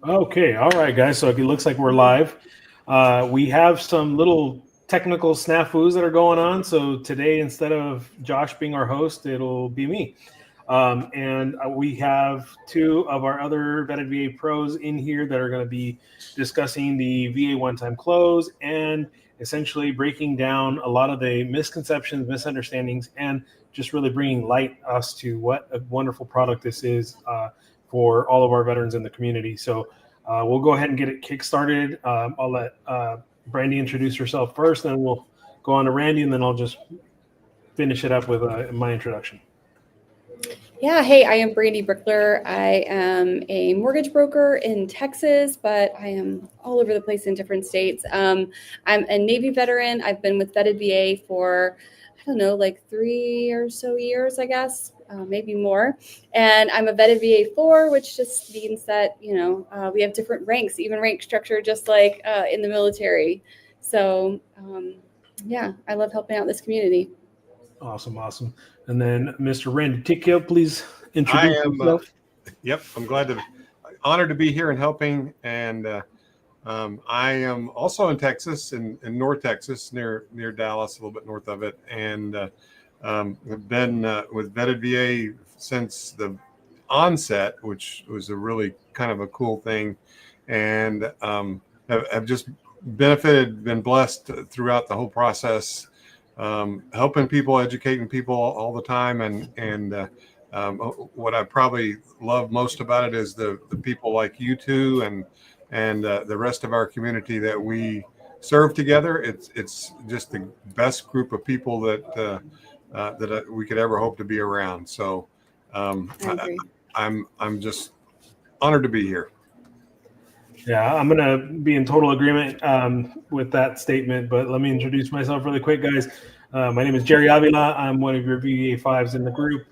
Okay, all right, guys. So it looks like we're live. We have some little technical snafus that are going on. So today, instead of Josh being our host, it'll be me. And we have two of our other vetted VA pros in here that are going to be discussing the VA one-time close and essentially breaking down a lot of the misconceptions, misunderstandings, and just really bringing light us to what a wonderful product this is for all of our veterans in the community. So we'll go ahead and get it kick-started. I'll let Brandy introduce herself first, then we'll go on to Randy, and then I'll just finish it up with my introduction. Yeah, hey, I am Brandy Brickler. I am a mortgage broker in Texas, but I am all over the place in different states. I'm a Navy veteran. I've been with Vetted VA for, I don't know, like 3 or so years, I guess, maybe more. And I'm a Vetted VA 4, which just means that, we have different ranks, even rank structure, just like in the military. So, yeah, I love helping out this community. Awesome, awesome. And then Mr. Randy Ticchio, please I introduce am, yourself. yep, I'm honored to be here and helping. And I am also in Texas, in North Texas, near Dallas, a little bit north of it. And have been with Vetted VA since the onset, which was a really kind of a cool thing. And have just been blessed throughout the whole process, helping people, educating people all the time. What I probably love most about it is the people like you two and the rest of our community that we serve together. It's just the best group of people that we could ever hope to be around. So I'm just honored to be here. Yeah, I'm going to be in total agreement with that statement, but let me introduce myself really quick, guys. My name is Jerry Avila. I'm one of your VA5s in the group.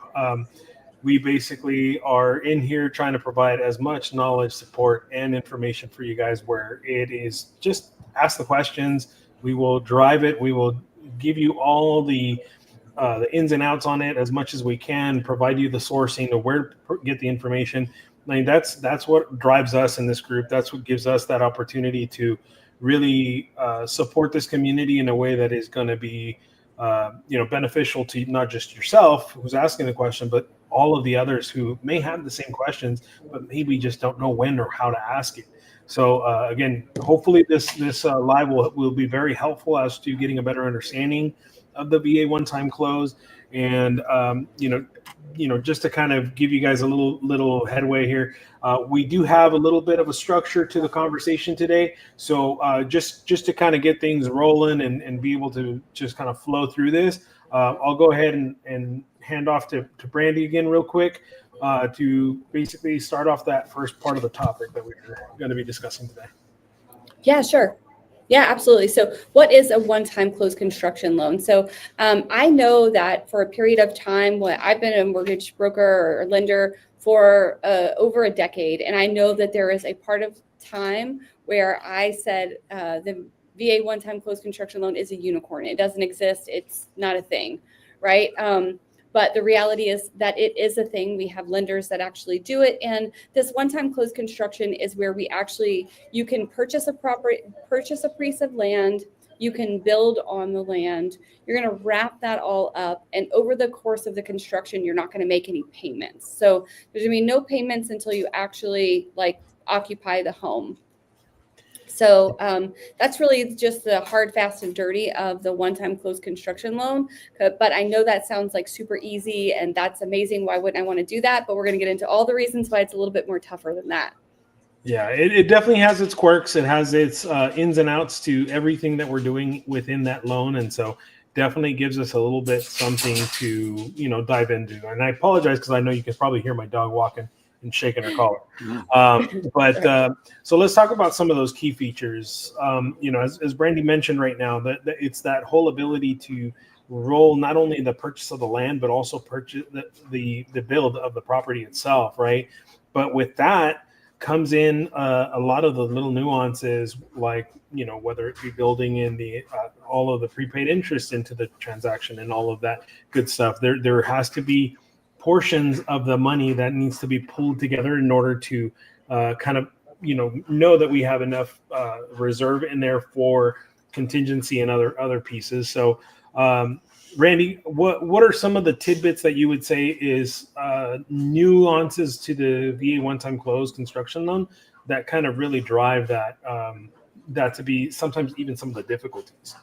We basically are in here trying to provide as much knowledge, support, and information for you guys where it is just ask the questions. We will drive it. We will give you all the ins and outs on it as much as we can, provide you the sourcing of where to get the information. I mean, that's what drives us in this group. That's what gives us that opportunity to really support this community in a way that is going to be beneficial to not just yourself who's asking the question, but all of the others who may have the same questions, but maybe just don't know when or how to ask it. So again, hopefully this live will be very helpful as to getting a better understanding of the VA one-time close, and just to kind of give you guys a little headway here. We do have a little bit of a structure to the conversation today, so just to kind of get things rolling and be able to just kind of flow through this, I'll go ahead and hand off to Brandy again real quick to basically start off that first part of the topic that we're going to be discussing today. Yeah, sure. Yeah, absolutely. So what is a one-time close construction loan? So I know that for a period of time, I've been a mortgage broker or lender for over a decade. And I know that there is a part of time where I said the VA one-time close construction loan is a unicorn. It doesn't exist. It's not a thing, right? But the reality is that it is a thing. We have lenders that actually do it. And this one-time close construction is where you can purchase a piece of land, you can build on the land, you're going to wrap that all up. And over the course of the construction, you're not going to make any payments. So there's going to be no payments until you actually occupy the home. So that's really just the hard, fast, and dirty of the one-time close construction loan. But I know that sounds like super easy and that's amazing. Why wouldn't I want to do that? But we're going to get into all the reasons why it's a little bit more tougher than that. Yeah, it definitely has its quirks. It has its ins and outs to everything that we're doing within that loan. And so definitely gives us a little bit something to, dive into. And I apologize because I know you can probably hear my dog walking and shaking her collar. So let's talk about some of those key features. As Brandy mentioned right now, that it's that whole ability to roll not only the purchase of the land, but also purchase the build of the property itself, right? But with that comes in a lot of the little nuances, like, whether it be building in the all of the prepaid interest into the transaction and all of that good stuff. There has to be portions of the money that needs to be pulled together in order to kind of know that we have enough reserve in there for contingency and other pieces. So, Randy, what are some of the tidbits that you would say is nuances to the VA one-time close construction loan that kind of really drive that to be sometimes even some of the difficulties?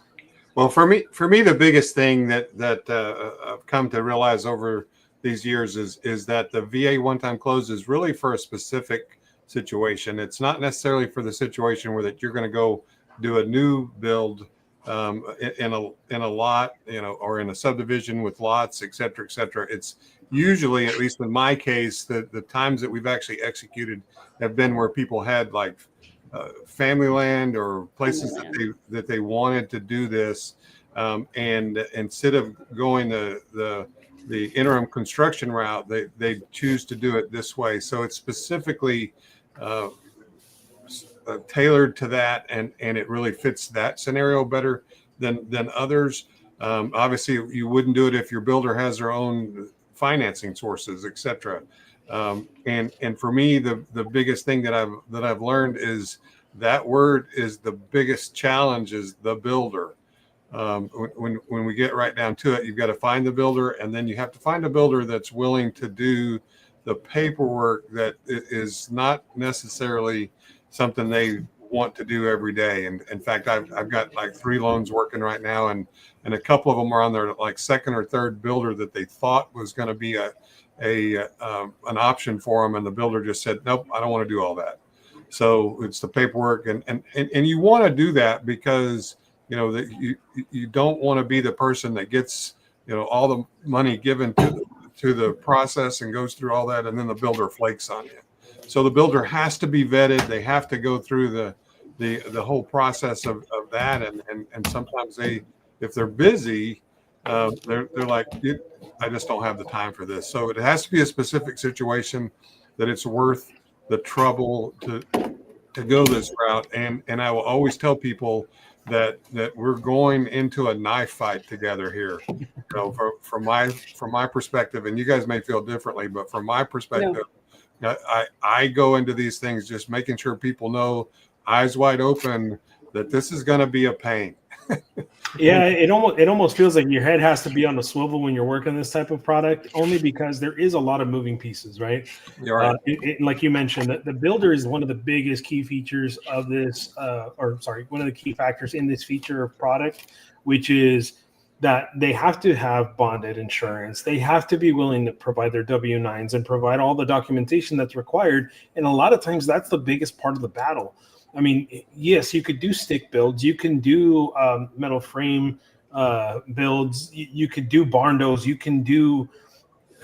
Well, for me, the biggest thing that I've come to realize over these years is that the VA one-time close is really for a specific situation. It's not necessarily for the situation where that you're going to go do a new build in a lot, or in a subdivision with lots, et cetera, et cetera. It's usually, at least in my case, the times that we've actually executed have been where people had like family land or places that they wanted to do this, and instead of going the interim construction route, they choose to do it this way. So it's specifically tailored to that, and it really fits that scenario better than others. Obviously, you wouldn't do it if your builder has their own financing sources, etc. And for me, the biggest thing that I've learned is that word is the biggest challenge is the builder. When we get right down to it, you've got to find the builder, and then you have to find a builder that's willing to do the paperwork that is not necessarily something they want to do every day. And in fact, I've got like 3 loans working right now, and a couple of them are on their like second or third builder that they thought was going to be an option for them, and the builder just said, nope, I don't want to do all that. So it's the paperwork, and you want to do that because that you don't want to be the person that gets all the money given to the process and goes through all that, and then the builder flakes on you. So the builder has to be vetted. They have to go through the whole process of that, and sometimes if they're busy, they're like, I just don't have the time for this. So it has to be a specific situation that it's worth the trouble to go this route. And I will always tell people that we're going into a knife fight together here. From my perspective, and you guys may feel differently, but from my perspective, no. I go into these things just making sure people know, eyes wide open, that this is going to be a pain. Yeah, it almost feels like your head has to be on the swivel when you're working this type of product, only because there is a lot of moving pieces, right? You're right. Like you mentioned, the builder is one of the biggest key features of this, one of the key factors in this feature of product, which is that they have to have bonded insurance. They have to be willing to provide their W-9s and provide all the documentation that's required. And a lot of times that's the biggest part of the battle. I mean, yes, you could do stick builds. You can do metal frame builds. You could do barn doors. You can do,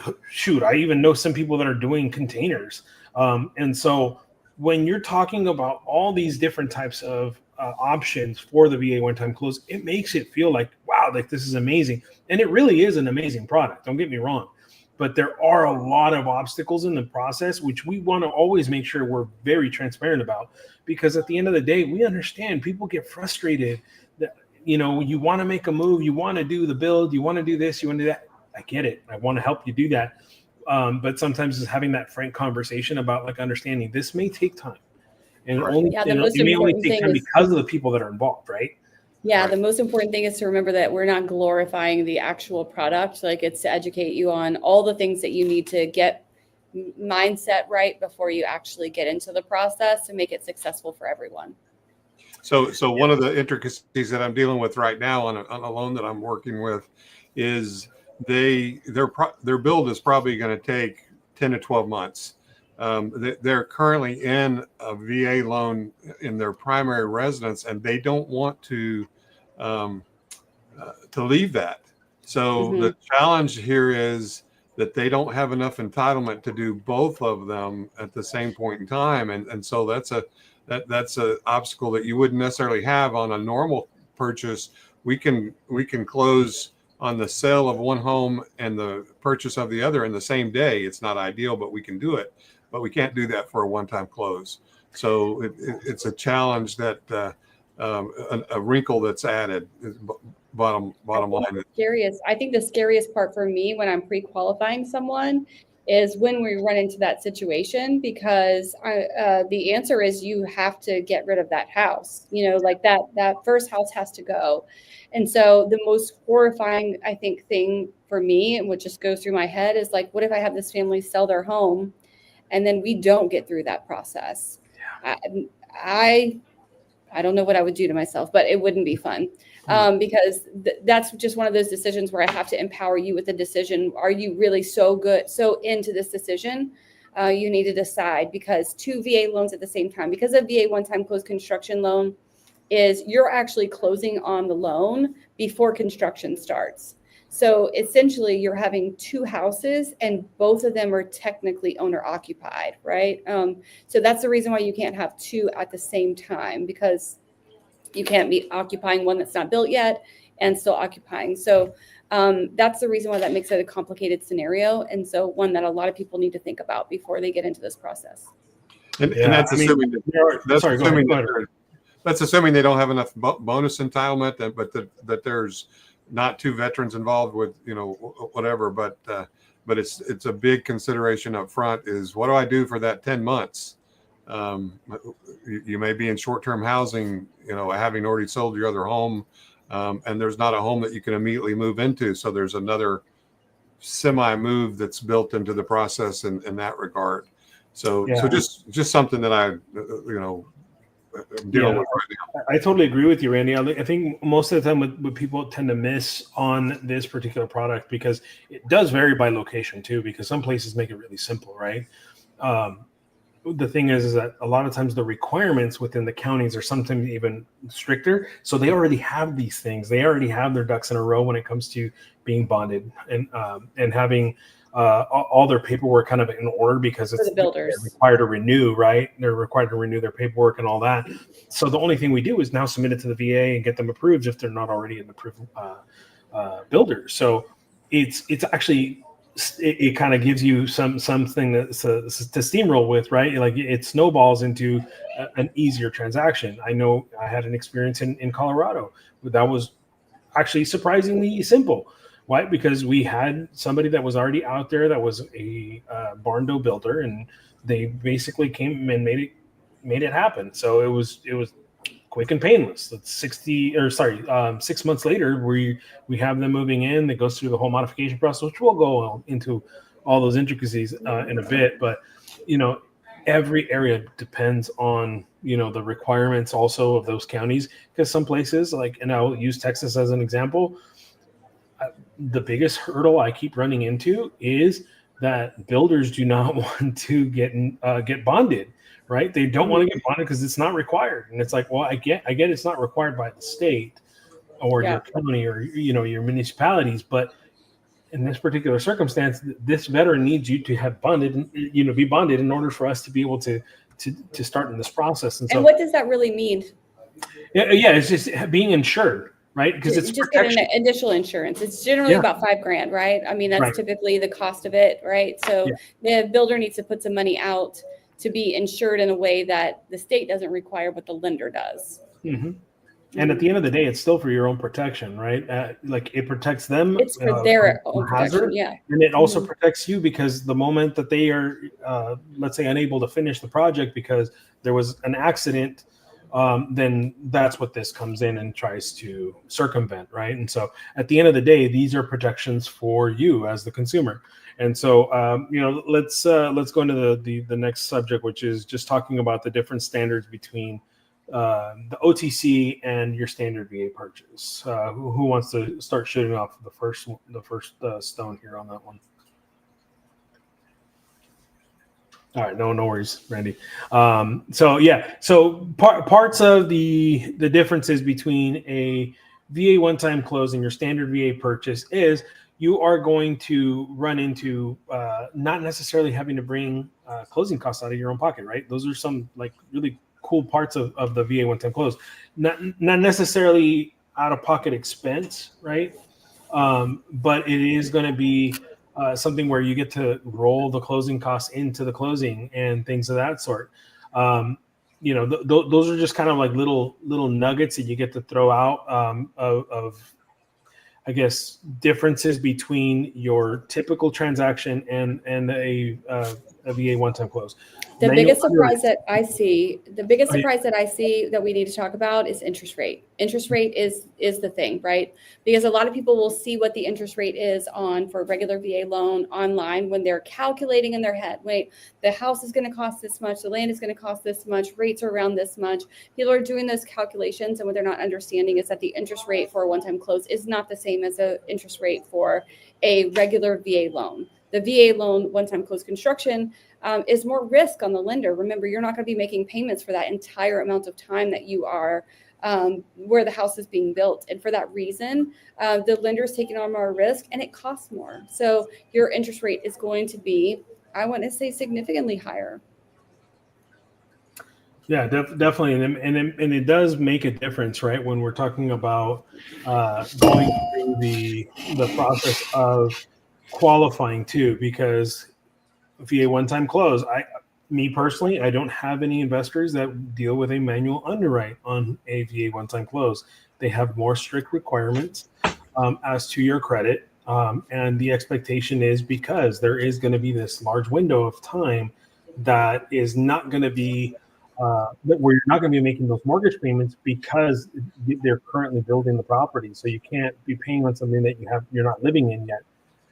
I even know some people that are doing containers. And so when you're talking about all these different types of options for the VA one-time close, it makes it feel like, wow, like this is amazing. And it really is an amazing product. Don't get me wrong. But there are a lot of obstacles in the process, which we want to always make sure we're very transparent about, because at the end of the day, we understand people get frustrated that, you want to make a move, you want to do the build, you want to do this, you want to do that. I get it. I want to help you do that. But sometimes it's having that frank conversation about like understanding this may take time. And it may only take time because of the people that are involved, right? Yeah, the most important thing is to remember that we're not glorifying the actual product. Like, it's to educate you on all the things that you need to get mindset right before you actually get into the process and make it successful for everyone. So one of the intricacies that I'm dealing with right now on a loan that I'm working with is their build is probably going to take 10 to 12 months. They're currently in a VA loan in their primary residence, and they don't want to leave that. So the challenge here is that they don't have enough entitlement to do both of them at the same point in time, and so that's a obstacle that you wouldn't necessarily have on a normal purchase. We can close on the sale of one home and the purchase of the other in the same day. It's not ideal, but we can do it. But we can't do that for a one-time close. So it's a challenge that a wrinkle that's added. Bottom line. I think the scariest part for me when I'm pre-qualifying someone is when we run into that situation, because the answer is you have to get rid of that house. Like that first house has to go. And so the most horrifying, I think, thing for me, and what just goes through my head, is like, what if I have this family sell their home and then we don't get through that process? I don't know what I would do to myself, but it wouldn't be fun, because that's just one of those decisions where I have to empower you with the decision. Are you really so into this decision? You need to decide, because 2 VA loans at the same time, because a VA one-time close construction loan is you're actually closing on the loan before construction starts. So essentially you're having 2 houses and both of them are technically owner occupied, right? So that's the reason why you can't have 2 at the same time, because you can't be occupying one that's not built yet and still occupying. So that's the reason why that makes it a complicated scenario. And so one that a lot of people need to think about before they get into this process. And that's assuming that's assuming they don't have enough bonus entitlement, but there's not 2 veterans involved with, whatever, but it's a big consideration up front is, what do I do for that 10 months? You may be in short-term housing, having already sold your other home, and there's not a home that you can immediately move into. So there's another semi-move that's built into the process in that regard. So just something that I'm dealing with right now. I totally agree with you, Randy. I think most of the time what people tend to miss on this particular product, because it does vary by location too, because some places make it really simple, right? The thing is that a lot of times the requirements within the counties are sometimes even stricter. So they already have these things. They already have their ducks in a row when it comes to being bonded and having all their paperwork kind of in order, because it's the builders required to renew, right? They're required to renew their paperwork and all that. So the only thing we do is now submit it to the VA and get them approved if they're not already an approved builder. So it's actually, it kind of gives you something to steamroll with, right? Like it snowballs into an easier transaction. I know I had an experience in Colorado that was actually surprisingly simple. Why? Because we had somebody that was already out there that was a barn door builder, and they basically came and made it happen. So it was quick and painless. That's 6 months later, we have them moving in. That goes through the whole modification process, which we'll go into all those intricacies in a bit. But every area depends on the requirements also of those counties, because some places, and I'll use Texas as an example. The biggest hurdle I keep running into is that builders do not want to get bonded, right? They don't want to get bonded because it's not required. And it's like, well, I get it's not required by the state or your county or, your municipalities. But in this particular circumstance, this veteran needs you to have bonded, be bonded in order for us to be able to start in this process. And so, what does that really mean? Yeah, it's just being insured. Right, because it's just protection. Getting initial insurance. It's generally about $5,000, right? I mean, that's typically the cost of it, right? So the builder needs to put some money out to be insured in a way that the state doesn't require, but the lender does. Mm-hmm. And at the end of the day, it's still for your own protection, right? Like it protects them. It's for their own protection, and it also protects you, because the moment that they are, let's say, unable to finish the project because there was an accident, then that's what this comes in and tries to circumvent, right? And so at the end of the day, these are protections for you as the consumer. And so, let's go into the next subject, which is just talking about the different standards between the OTC and your standard VA purchase. Who wants to start shooting off the first stone here on that one? All right, no worries, Randy. So parts of the differences between a VA one-time close and your standard VA purchase is you are going to run into not necessarily having to bring closing costs out of your own pocket, right? Those are some really cool parts of the VA one-time close. Not necessarily out-of-pocket expense, right? But it is going to be something where you get to roll the closing costs into the closing and things of that sort. Those are just kind of like little nuggets that you get to throw out of I guess, differences between your typical transaction and a VA one-time close? The Manual biggest underwriting. surprise that I see, the biggest Oh, yeah. surprise that I see that we need to talk about is interest rate. Interest rate is the thing, right? Because a lot of people will see what the interest rate is on for a regular VA loan online when they're calculating in their head. Wait, the house is going to cost this much, the land is going to cost this much, rates are around this much. People are doing those calculations, and what they're not understanding is that the interest rate for a one-time close is not the same as the interest rate for a regular VA loan. The VA loan, one-time close construction, is more risk on the lender. Remember, you're not going to be making payments for that entire amount of time that you are where the house is being built. And for that reason, the lender is taking on more risk and it costs more. So your interest rate is going to be, I want to say, significantly higher. Yeah, definitely, and it does make a difference, right? When we're talking about going through the process of qualifying too, because VA one-time close, me personally, I don't have any investors that deal with a manual underwrite on a VA one-time close. They have more strict requirements as to your credit, and the expectation is because there is going to be this large window of time that is not going to be where you're not going to be making those mortgage payments because they're currently building the property. So you can't be paying on something that you're not living in yet.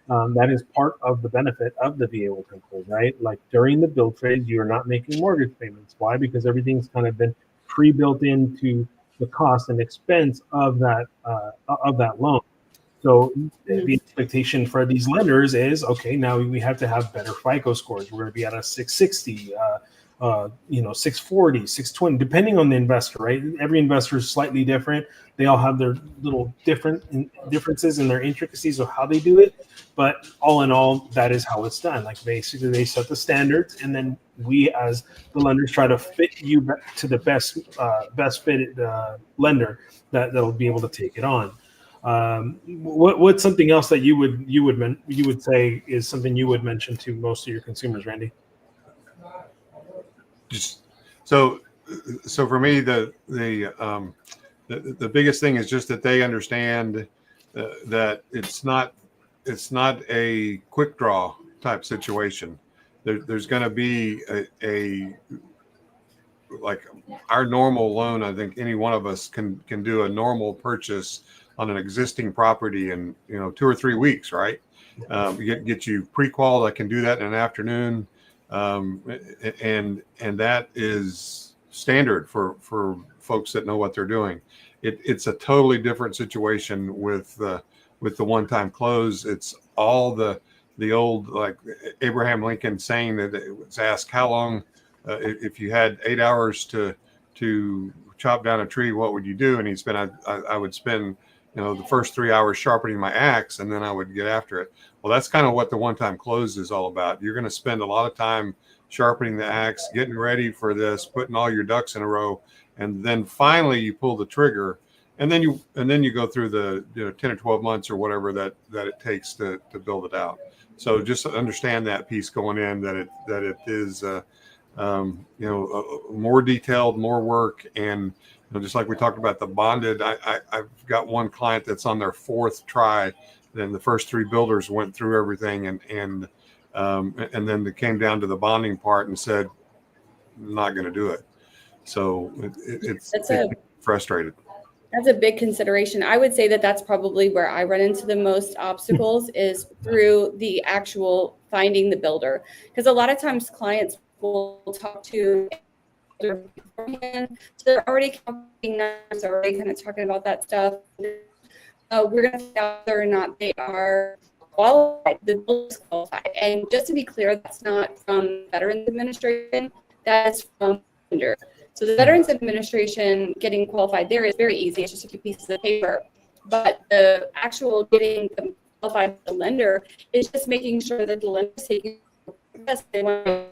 That is part of the benefit of the VA one-time close, right? Like during the build phase, you're not making mortgage payments. Why? Because everything's kind of been pre-built into the cost and expense of that loan. So the expectation for these lenders is, okay, now we have to have better FICO scores. We're going to be at a 660, 640, 620, depending on the investor, right? Every investor is slightly different. They all have their little differences in their intricacies of how they do it. But all in all, that is how it's done. Like basically they set the standards, and then we as the lenders try to fit you to the best fitted lender that'll be able to take it on. What's something else that you would say is something you would mention to most of your consumers, Randy? Just so for me, the biggest thing is just that they understand that it's not a quick draw type situation. There's going to be a like our normal loan. I think any one of us can do a normal purchase on an existing property in 2 or 3 weeks, right? Get you pre-qual. I can do that in an afternoon, and that is standard for folks that know what they're doing. It's a totally different situation with the one-time close. It's all the old, like Abraham Lincoln saying that it was asked how long, if you had 8 hours to chop down a tree, what would you do? And he spent, I would spend, the first 3 hours sharpening my axe, and then I would get after it. Well, that's kind of what the one-time close is all about. You're going to spend a lot of time sharpening the axe, getting ready for this, putting all your ducks in a row, and then finally you pull the trigger, and then you go through the 10 or 12 months or whatever that it takes to build it out. So just understand that piece going in, that it is more detailed, more work, and just like we talked about the bonded. I've got one client that's on their 4th try. Then the first 3 builders went through everything, and then they came down to the bonding part and said, "I'm not going to do it." So it's frustrated. That's a big consideration. I would say that that's probably where I run into the most obstacles is through the actual finding the builder. Because a lot of times clients will talk to beforehand, so they're already calculating numbers, already kind of talking about that stuff. We're going to find out whether or not they are qualified, the builder's qualified. And just to be clear, that's not from Veterans Administration, that is from lender. So the Veterans Administration getting qualified there is very easy. It's just a few pieces of paper. But the actual getting them qualified with the lender is just making sure that the lender is taking the best. They want to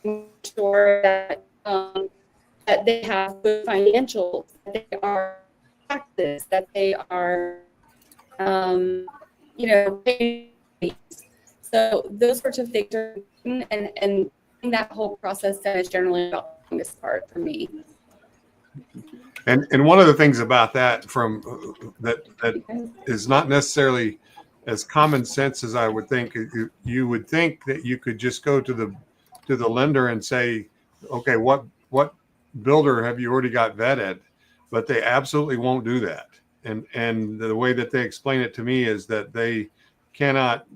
make sure that they have good financials, that they are taxes, that they are, paying. So those sorts of things are important, and that whole process that is generally about the longest part for me. And one of the things about that that is not necessarily as common sense as I would think. You would think that you could just go to the lender and say, okay, what builder have you already got vetted? But they absolutely won't do that. And the way that they explain it to me is that they cannot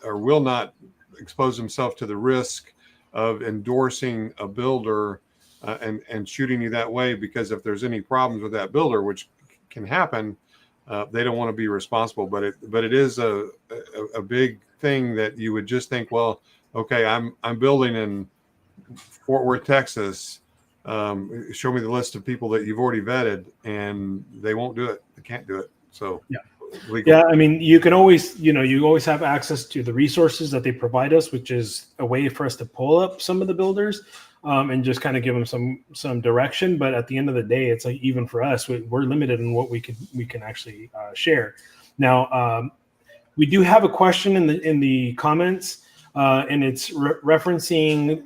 or will not expose themselves to the risk of endorsing a builder and shooting you that way, because if there's any problems with that builder, which can happen, they don't want to be responsible. But it is a big thing that you would just think, well, okay, I'm building in Fort Worth, Texas. Show me the list of people that you've already vetted, and they won't do it. They can't do it. So yeah. Legal. Yeah, I mean, you can always, you always have access to the resources that they provide us, which is a way for us to pull up some of the builders and just kind of give them some direction. But at the end of the day, it's like, even for us, we're limited in what we can actually share. Now, we do have a question in the comments, and it's referencing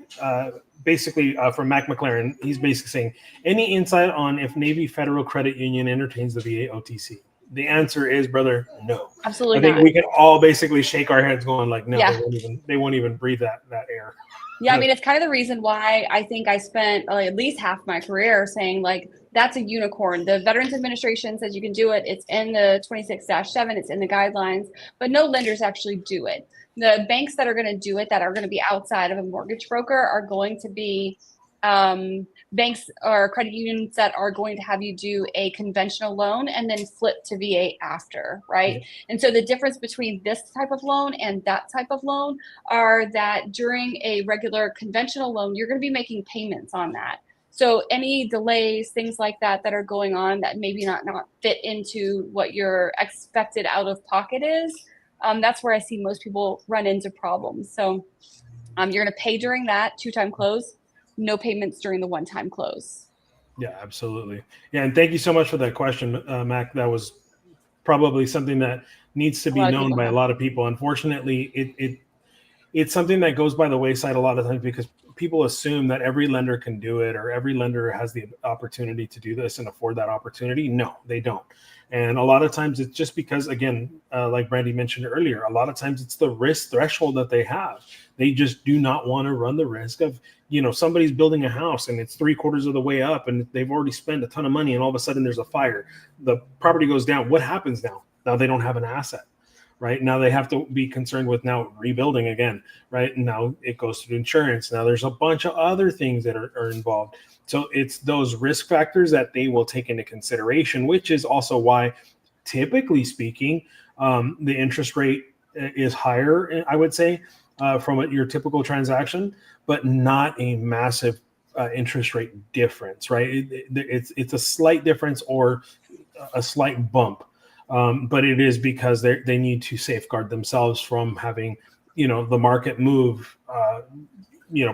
basically from Mac McLaren. He's basically saying, any insight on if Navy Federal Credit Union entertains the VA OTC? The answer is, brother, no. Absolutely I think not. we can all basically shake our heads going like, no, Yeah. they won't even breathe that air. Yeah, I mean, it's kind of the reason why I think I spent at least half my career saying, like, that's a unicorn. The Veterans Administration says you can do it. It's in the 26-7. It's in the guidelines, but no lenders actually do it. The banks that are going to do it, that are going to be outside of a mortgage broker, are going to be banks or credit unions that are going to have you do a conventional loan and then flip to VA after, right? Yeah. And so the difference between this type of loan and that type of loan are that during a regular conventional loan, you're going to be making payments on that. So any delays, things like that are going on that maybe not fit into what your expected out of pocket is, that's where I see most people run into problems. So you're going to pay during that 2-time close, no payments during the 1-time close. Yeah, absolutely. Yeah, and thank you so much for that question, Mac. That was probably something that needs to be known by a lot of people. Unfortunately, it's something that goes by the wayside a lot of times because people assume that every lender can do it or every lender has the opportunity to do this and afford that opportunity. No, they don't. And a lot of times it's just because, again, like Brandy mentioned earlier, a lot of times it's the risk threshold that they have. They just do not want to run the risk of, somebody's building a house and it's 3/4 of the way up and they've already spent a ton of money and all of a sudden there's a fire. The property goes down. What happens now? Now they don't have an asset. Right now they have to be concerned with now rebuilding again, right? And now it goes through insurance. Now there's a bunch of other things that are involved. So it's those risk factors that they will take into consideration, which is also why, typically speaking, the interest rate is higher, I would say, from your typical transaction, but not a massive interest rate difference, right? It's a slight difference or a slight bump. But it is because they need to safeguard themselves from having, the market move,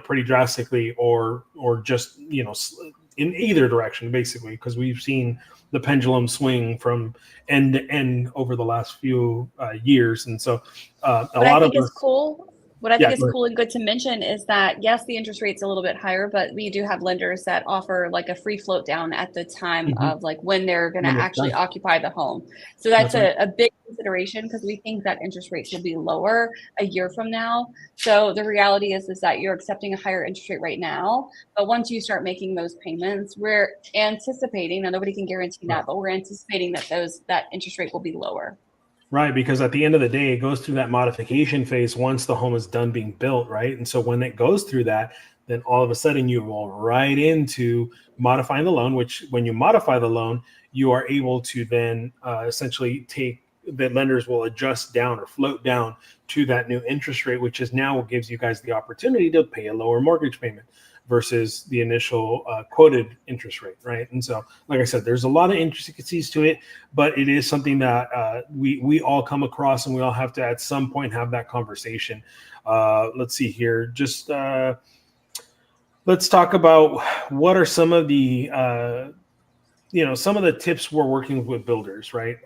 pretty drastically or just, in either direction, basically, because we've seen the pendulum swing from end to end over the last few years. And so a lot of us. Cool. What I think is cool and good to mention is that, yes, the interest rate's a little bit higher, but we do have lenders that offer like a free float down at the time of like when they're going to actually occupy the home. So that's a big consideration because we think that interest rates will be lower a year from now. So the reality is that you're accepting a higher interest rate right now. But once you start making those payments, we're anticipating, now nobody can guarantee that, but we're anticipating that interest rate will be lower. Right, because at the end of the day, it goes through that modification phase once the home is done being built, right? And so when it goes through that, then all of a sudden you roll right into modifying the loan, which when you modify the loan, you are able to then essentially the lenders will adjust down or float down to that new interest rate, which is now what gives you guys the opportunity to pay a lower mortgage payment versus the initial quoted interest rate, right? And so, like I said, there's a lot of intricacies to it, but it is something that we all come across and we all have to at some point have that conversation. Let's see here. Just let's talk about what are some of the, some of the tips we're working with builders, right?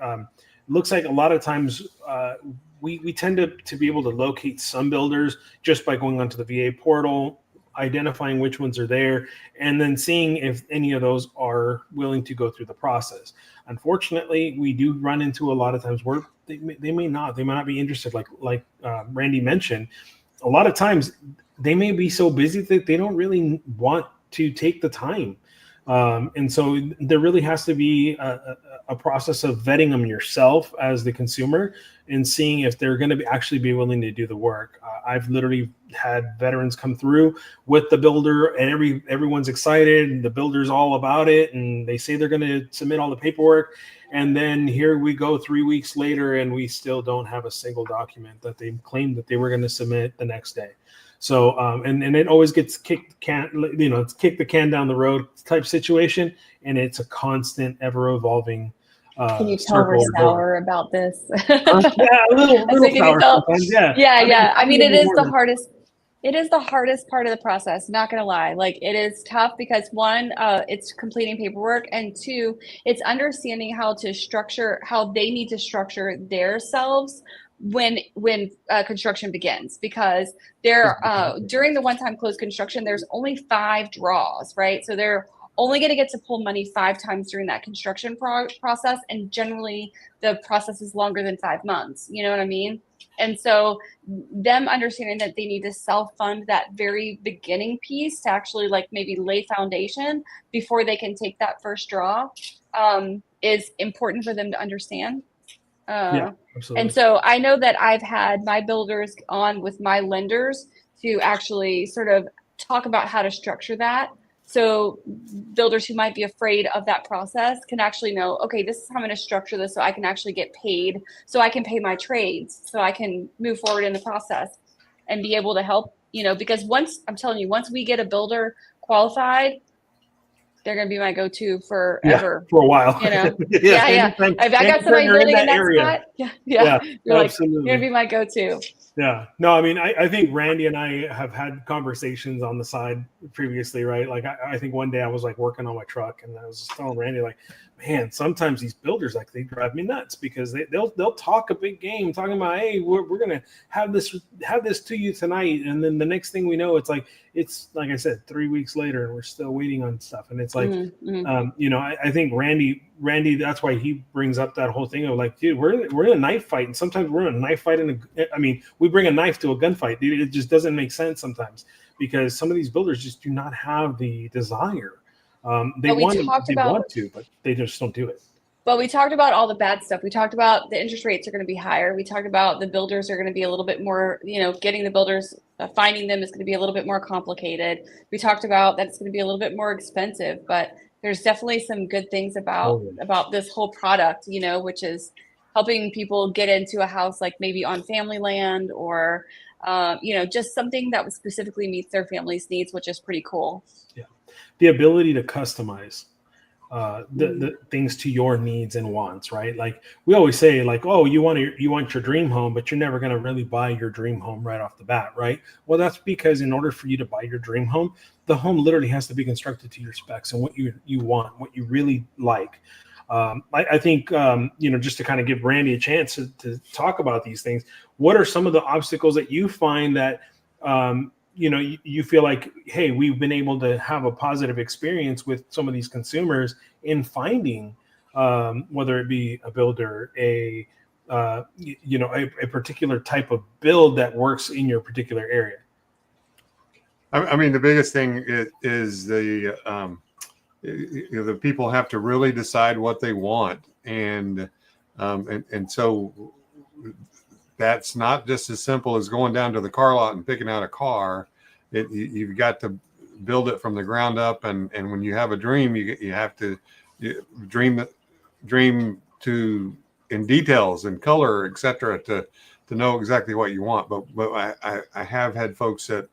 Looks like a lot of times we tend to be able to locate some builders just by going onto the VA portal, identifying which ones are there, and then seeing if any of those are willing to go through the process. Unfortunately, we do run into a lot of times where they may not be interested. Like Randy mentioned, a lot of times they may be so busy that they don't really want to take the time. And so there really has to be a process of vetting them yourself as the consumer and seeing if they're going to actually be willing to do the work. I've literally had veterans come through with the builder, and everyone's excited, and the builder's all about it, and they say they're going to submit all the paperwork. And then here we go 3 weeks later, and we still don't have a single document that they claimed that they were going to submit the next day. So, and it always gets kicked it's kick the can down the road type situation. And it's a constant, ever evolving. Can you tell we're sour about this? Yeah, a little sour sometimes. Yeah. Yeah. I mean, it is the hardest. It is the hardest part of the process. Not going to lie. Like, it is tough because one, it's completing paperwork, and two, it's understanding how they need to structure themselves when construction begins, because during the one-time close construction, there's only 5 draws, right? So they're only going to get to pull money 5 times during that construction process, and generally the process is longer than 5 months. You know what I mean? And so them understanding that they need to self-fund that very beginning piece to actually like maybe lay foundation before they can take that first draw is important for them to understand. Yeah, absolutely. And so I know that I've had my builders on with my lenders to actually sort of talk about how to structure that. So builders who might be afraid of that process can actually know, okay, this is how I'm going to structure this so I can actually get paid, so I can pay my trades, so I can move forward in the process and be able to help, because once we get a builder qualified, they're going to be my go-to forever. Yeah, for a while. Yeah. If I got somebody building in that spot, you're absolutely. going to be my go-to. Yeah. No, I mean, I think Randy and I have had conversations on the side previously, right? Like, I think one day I was like working on my truck, and I was just telling Randy, like, man, sometimes these builders, like, they drive me nuts because they'll talk a big game, talking about, hey, we're gonna have this to you tonight, and then the next thing we know, it's like I said, 3 weeks later, and we're still waiting on stuff, and it's like, I think Randy, that's why he brings up that whole thing of like, dude, we're in a knife fight, and sometimes we're in a knife fight. We bring a knife to a gunfight, dude. It just doesn't make sense sometimes because some of these builders just do not have the desire. They want to, but they just don't do it. But we talked about all the bad stuff. We talked about the interest rates are going to be higher. We talked about the builders are going to be a little bit more, getting the builders, finding them is going to be a little bit more complicated. We talked about that it's going to be a little bit more expensive, but there's definitely some good things about this whole product, which is helping people get into a house like maybe on family land or, just something that specifically meets their family's needs, which is pretty cool. Yeah. The ability to customize the things to your needs and wants, right? Like we always say, like, oh, you want your dream home, but you're never going to really buy your dream home right off the bat, right? Well, that's because in order for you to buy your dream home, the home literally has to be constructed to your specs and what you want, what you really like. I think, just to kind of give Randy a chance to talk about these things, what are some of the obstacles that you find that, you feel like, hey, we've been able to have a positive experience with some of these consumers in finding, whether it be a builder, a particular type of build that works in your particular area? I mean, the biggest thing is the people have to really decide what they want, and so that's not just as simple as going down to the car lot and picking out a car. You've got to build it from the ground up, and when you have a dream, you have to dream to in details and color, etc., to know exactly what you want. But I have had folks that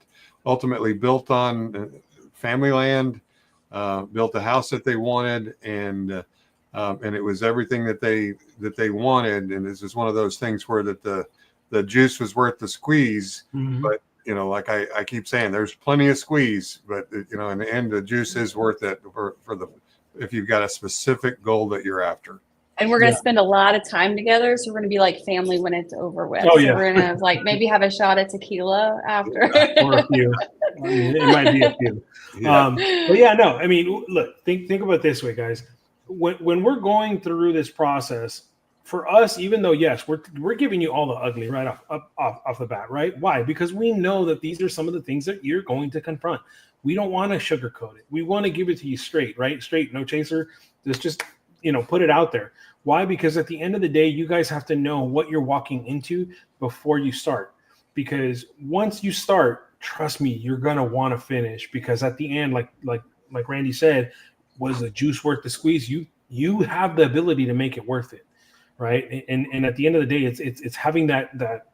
ultimately built on family land, built a house that they wanted, and it was everything that they wanted. And this is one of those things where that the juice was worth the squeeze. Mm-hmm. But like I keep saying, there's plenty of squeeze, but in the end, the juice is worth it for if you've got a specific goal that you're after. And we're going to spend a lot of time together. So we're going to be like family when it's over with. Oh, so yeah. we're going to like maybe have a shot at tequila after. Or a few. I mean, it might be a few. Yeah. But yeah, no, I mean, look, think about it this way, guys. When we're going through this process, for us, even though, yes, we're giving you all the ugly right off the bat, right? Why? Because we know that these are some of the things that you're going to confront. We don't want to sugarcoat it. We want to give it to you straight, right? Straight, no chaser. Just put it out there. Why? Because at the end of the day, you guys have to know what you're walking into before you start. Because once you start, trust me, you're gonna want to finish. Because at the end, like Randy said, was the juice worth the squeeze? You have the ability to make it worth it, right? And at the end of the day, it's having that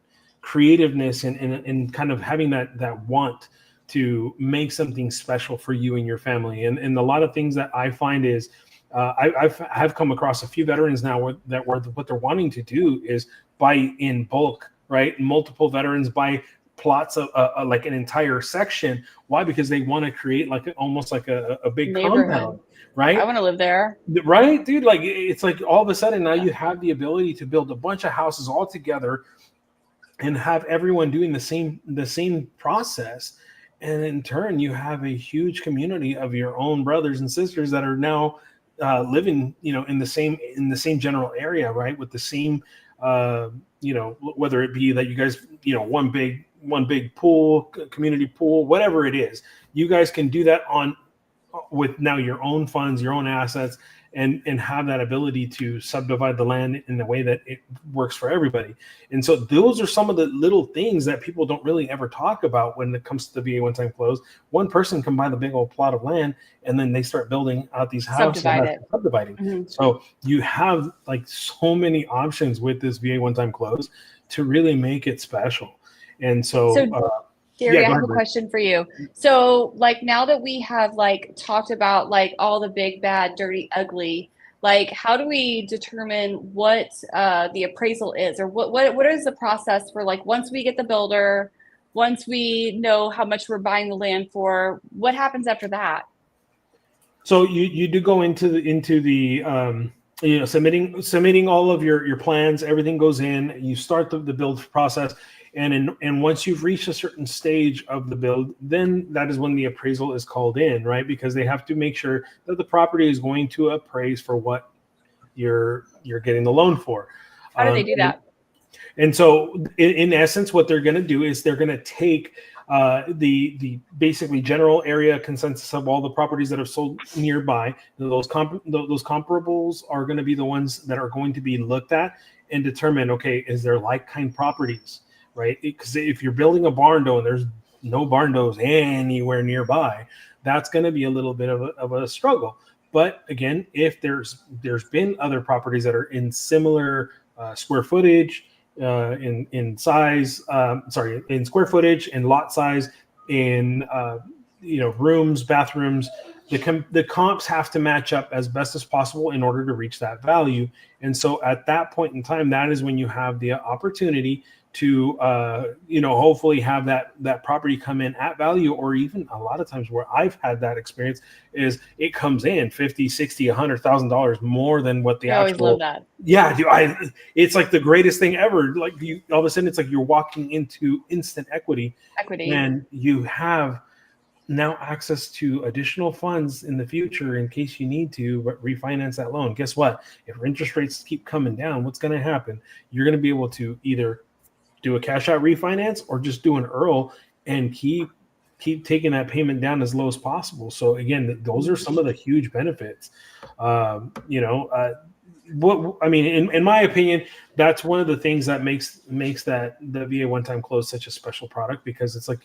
creativeness and kind of having that want to make something special for you and your family. And a lot of things that I find is I've come across a few veterans now what they're wanting to do is buy in bulk, right? Multiple veterans buy plots of like an entire section. Why? Because they want to create almost like a big compound, right? I want to live there. Right, dude? Like it's like all of a sudden now you have the ability to build a bunch of houses all together and have everyone doing the same process. And in turn, you have a huge community of your own brothers and sisters that are now living, in the same general area, right? With the same, whether it be that you guys, one big pool, community pool, whatever it is, you guys can do that with now your own funds, your own assets, and have that ability to subdivide the land in a way that it works for everybody. And so those are some of the little things that people don't really ever talk about when it comes to the VA one-time close. One person can buy the big old plot of land and then they start building out these houses, subdividing. Mm-hmm. So you have like so many options with this VA one-time close to really make it special. And so Gary, I have a question for you. So like now that we have like talked about like all the big, bad, dirty, ugly, like how do we determine what the appraisal is, or what is the process for like once we get the builder, once we know how much we're buying the land for, what happens after that? So you do go into the submitting all of your plans, everything goes in, you start the build process. And once you've reached a certain stage of the build, then that is when the appraisal is called in, right? Because they have to make sure that the property is going to appraise for what you're getting the loan for. How do they do that? And so in essence, what they're going to do is they're going to take the basically general area consensus of all the properties that are sold nearby. Those comparables are going to be the ones that are going to be looked at and determine, okay, is there like-kind properties? Right? Because if you're building a barn dough and there's no barn doughs anywhere nearby, that's going to be a little bit of a struggle. But again, if there's been other properties that are in similar square footage, in size, in square footage, in lot size, in rooms, bathrooms, the comps have to match up as best as possible in order to reach that value. And so at that point in time, that is when you have the opportunity to hopefully have that property come in at value, or even a lot of times where I've had that experience is it comes in $50,000, $60,000, $100,000 more than what the I always love that. Yeah, dude, it's like the greatest thing ever. Like all of a sudden it's like you're walking into instant equity, and you have now access to additional funds in the future in case you need to refinance that loan. Guess what? If interest rates keep coming down, what's going to happen? You're going to be able to either do a cash out refinance or just do an IRRRL and keep taking that payment down as low as possible. So again, those are some of the huge benefits. In my opinion, that's one of the things that makes that the VA one-time close such a special product, because it's like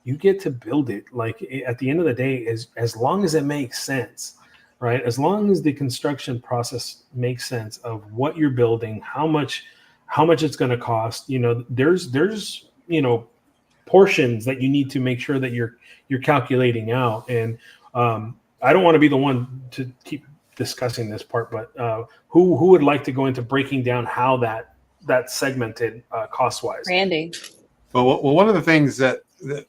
you get to build it. Like at the end of the day, as long as it makes sense, right? As long as the construction process makes sense of what you're building, how much it's going to cost, there's portions that you need to make sure that you're calculating out. And I don't want to be the one to keep discussing this part, but who would like to go into breaking down how that's segmented cost wise? Randy. Well, one of the things that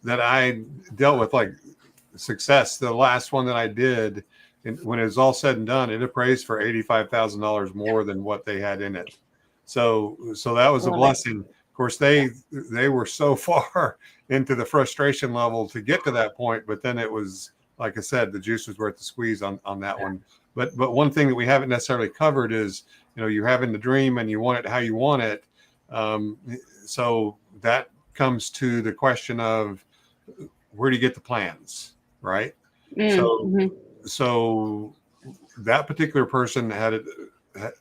I dealt with, like success, the last one that I did, when it was all said and done, it appraised for $85,000 more than what they had in it. So that was a blessing. Of course, they were so far into the frustration level to get to that point, but then it was, like I said, the juice was worth the squeeze on that one. But one thing that we haven't necessarily covered is, you're having the dream and you want it how you want it. So that comes to the question of, where do you get the plans, right? So that particular person had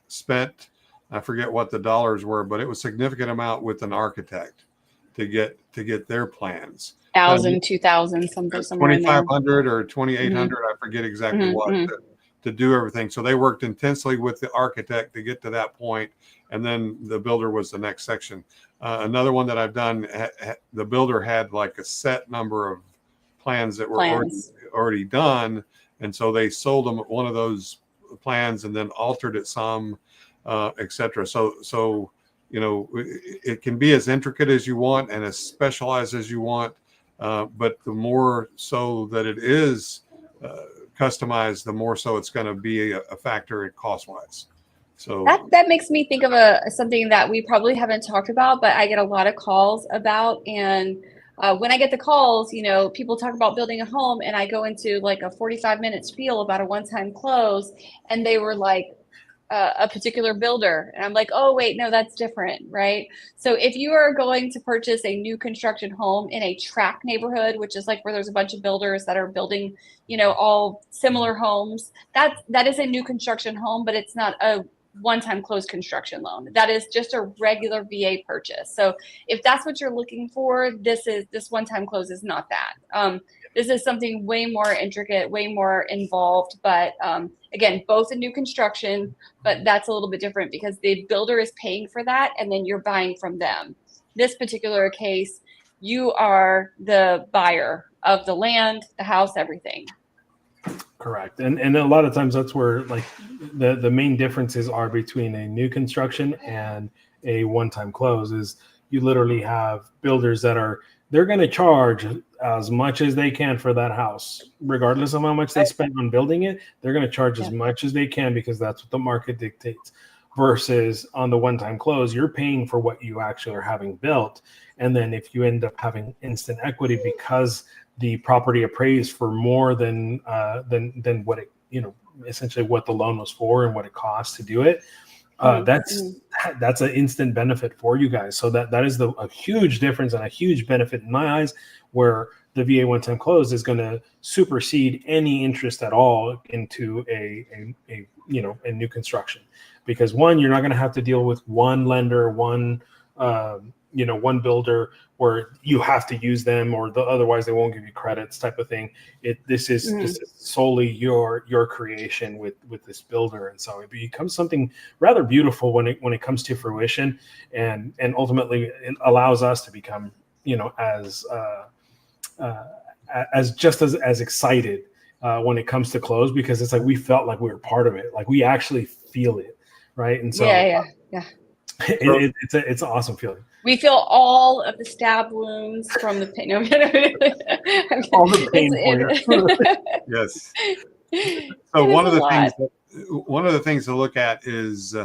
spent, I forget what the dollars were, but it was a significant amount with an architect to get their plans. 1,000, 2,000, somewhere in there. 2,500 or 2,800, I forget exactly what, to do everything. So they worked intensely with the architect to get to that point, and then the builder was the next section. Another one that I've done, the builder had like a set number of plans that were already done, and so they sold them one of those plans and then altered it some, etc. So it can be as intricate as you want and as specialized as you want, but the more so that it is customized, the more so it's going to be a factor cost wise. So that makes me think of something that we probably haven't talked about, but I get a lot of calls about. And when I get the calls, people talk about building a home, and I go into like a 45-minute spiel about a one-time close, and they were like, a particular builder. And I'm like, oh, wait, no, that's different, right? So if you are going to purchase a new construction home in a tract neighborhood, which is like where there's a bunch of builders that are building, all similar homes, that is a new construction home, but it's not a one-time closed construction loan. That is just a regular VA purchase. So if that's what you're looking for, this one-time close is not that. This is something way more intricate, way more involved, but again, both a new construction, but that's a little bit different because the builder is paying for that and then you're buying from them. This particular case, you are the buyer of the land, the house, everything. Correct. And a lot of times that's where like the main differences are between a new construction and a one-time close is you literally have builders they're going to charge as much as they can for that house, regardless of how much they spend on building it. They're going to charge as much as they can because that's what the market dictates. Versus on the one-time close, you're paying for what you actually are having built. And then if you end up having instant equity because the property appraised for more than what it, essentially what the loan was for and what it costs to do it, that's an instant benefit for you guys. So that is a huge difference and a huge benefit in my eyes, where the VA one-time close is going to supersede any interest at all into a new construction, because one, you're not going to have to deal with one lender, one builder where you have to use them or otherwise they won't give you credits type of thing. This is solely your creation with this builder, and so it becomes something rather beautiful when it comes to fruition, and ultimately it allows us to become as excited when it comes to close, because it's like we felt like we were part of it, like we actually feel it, right? And so it's an awesome feeling. We feel all of the stab wounds from the pain. All the pain. Yes. So one of the things to look at is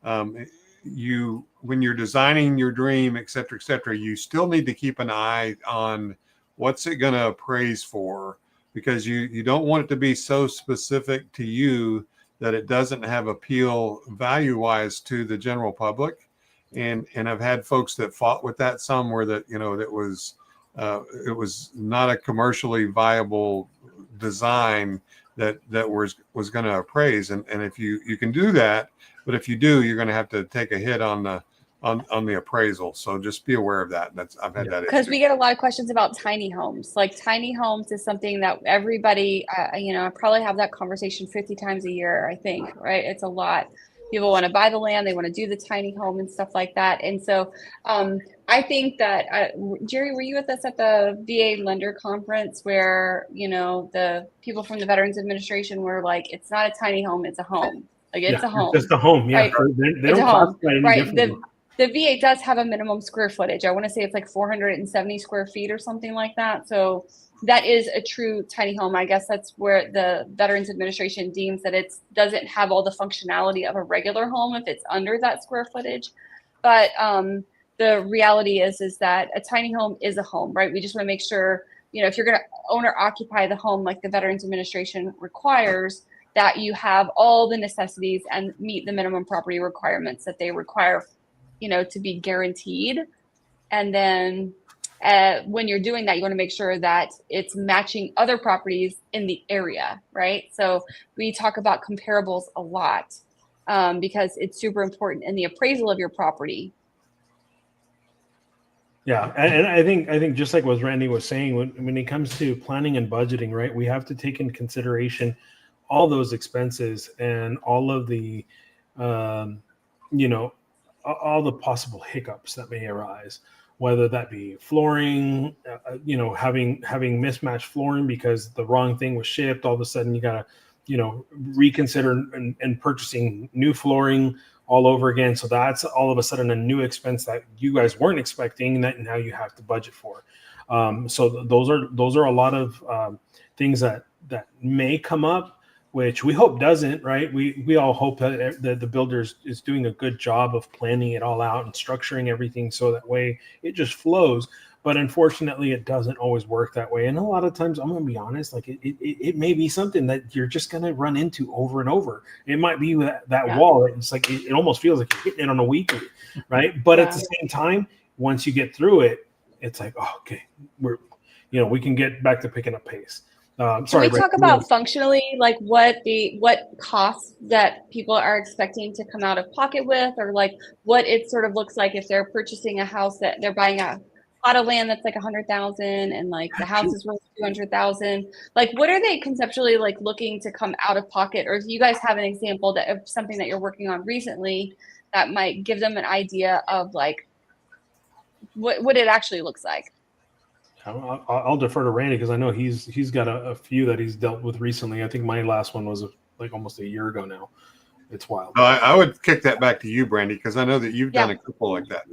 when you're designing your dream, et cetera, you still need to keep an eye on what's it going to appraise for, because you don't want it to be so specific to you that it doesn't have appeal value-wise to the general public. And I've had folks that fought with that some, where that it was not a commercially viable design that was going to appraise. And if you can do that, but if you do, you're going to have to take a hit on the appraisal. So just be aware of that. I've had that because we get a lot of questions about tiny homes. Like tiny homes is something that everybody, I probably have that conversation 50 times a year, I think, right? It's a lot. People want to buy the land, they want to do the tiny home and stuff like that. And so I think that, Jerry, were you with us at the VA lender conference where, the people from the Veterans Administration were like, it's not a tiny home, it's a home. Like it's a home. It's just a home, yeah. Right? They don't classify it any differently. The VA does have a minimum square footage. I want to say it's like 470 square feet or something like that. So that is a true tiny home. I guess that's where the Veterans Administration deems that it doesn't have all the functionality of a regular home if it's under that square footage. But the reality is that a tiny home is a home, right? We just want to make sure, if you're going to own or occupy the home like the Veterans Administration requires, that you have all the necessities and meet the minimum property requirements that they require, to be guaranteed. And then when you're doing that, you want to make sure that it's matching other properties in the area, right? So we talk about comparables a lot because it's super important in the appraisal of your property. Yeah, and I think just like what Randy was saying, when it comes to planning and budgeting, right, we have to take in consideration all those expenses and all of the, all the possible hiccups that may arise, whether that be flooring, having mismatched flooring because the wrong thing was shipped. All of a sudden, you gotta, reconsider and purchasing new flooring all over again. So that's all of a sudden a new expense that you guys weren't expecting that now you have to budget for. So those are a lot of things that may come up, which we hope doesn't, right? We all hope that the builders is doing a good job of planning it all out and structuring everything so that way it just flows. But unfortunately, it doesn't always work that way. And a lot of times, I'm going to be honest, like it may be something that you're just going to run into over and over. It might be that wall. It's like it almost feels like you're hitting it on a weekly, right? But at the same time, once you get through it, it's like, oh, okay, we can get back to picking up pace. Can we talk about functionally, like what costs that people are expecting to come out of pocket with, or like what it sort of looks like if they're purchasing a house that they're buying a plot of land that's like 100,000 and like the house is worth 200,000. Like, what are they conceptually like looking to come out of pocket? Or if you guys have an example of something that you're working on recently that might give them an idea of like what it actually looks like. I'll defer to Randy because I know he's got a few that he's dealt with recently. I think my last one was like almost a year ago now. It's wild. I would kick that back to you, Brandy, because I know that you've done a couple like that.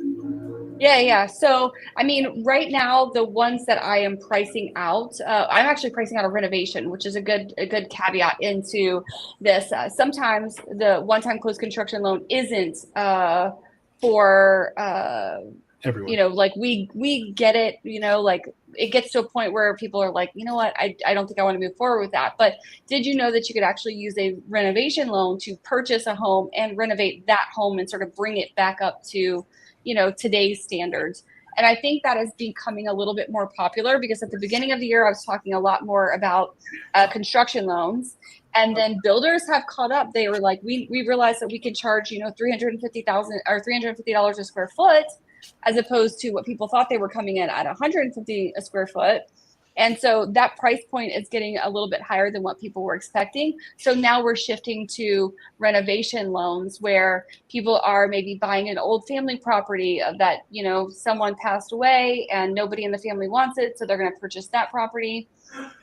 Yeah. So, I mean, right now, the ones that I am pricing out, I'm actually pricing out a renovation, which is a good caveat into this. Sometimes the one-time closed construction loan isn't for everyone. Like we get it, like it gets to a point where people are like, you know what, I don't think I want to move forward with that. But did you know that you could actually use a renovation loan to purchase a home and renovate that home and sort of bring it back up to, today's standards? And I think that is becoming a little bit more popular because at the beginning of the year, I was talking a lot more about construction loans. And then builders have caught up. They were like, we realized that we could charge, $350,000 or $350 a square foot, as opposed to what people thought they were coming in at $150 a square foot. And so that price point is getting a little bit higher than what people were expecting. So now we're shifting to renovation loans where people are maybe buying an old family property that, someone passed away and nobody in the family wants it. So they're going to purchase that property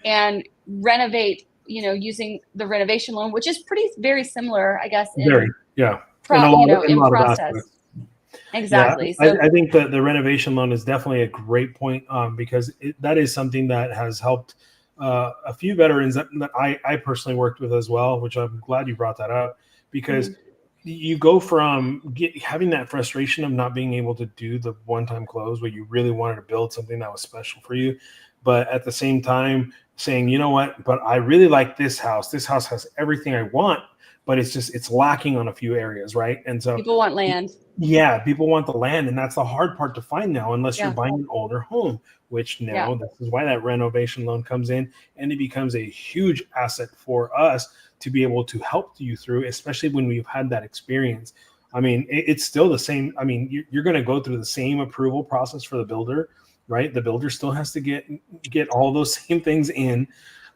and renovate, using the renovation loan, which is very similar, I guess. In process. Exactly. Yeah, I think that the renovation loan is definitely a great point because that is something that has helped a few veterans that I personally worked with as well, which I'm glad you brought that up because you go from having that frustration of not being able to do the one-time close where you really wanted to build something that was special for you, but at the same time saying, you know what, but I really like this house. This house has everything I want, but it's lacking on a few areas, right? And so people want land. Yeah, people want the land, and that's the hard part to find now, unless you're buying an older home, which now this is why that renovation loan comes in, and it becomes a huge asset for us to be able to help you through, especially when we've had that experience. I mean, it's still the same. I mean, you're going to go through the same approval process for the builder, right? The builder still has to get all those same things in,